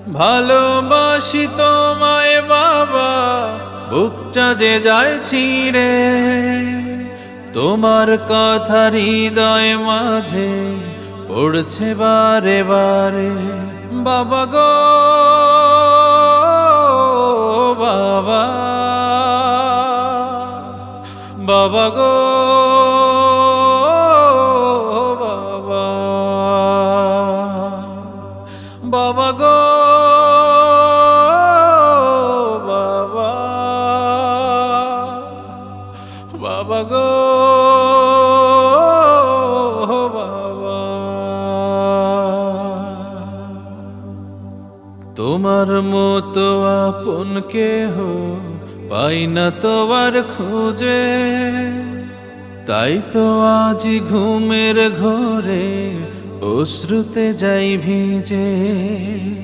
ভালোবাসি তোমায় বাবা, বুকটা যে যায় ছিঁড়ে, তোমার কথা হৃদয় মাঝে পড়ছে বারে বারে। বাবা গো বাবা, বাবা গো বাবা, বাবা গো বাবা, বাবা গো বাবা। তোমার মতো আপন কেহ পাই না তোমার খোঁজে, তাই তো আজ ঘুমের ঘোরে অশ্রুতে যাই ভিজে।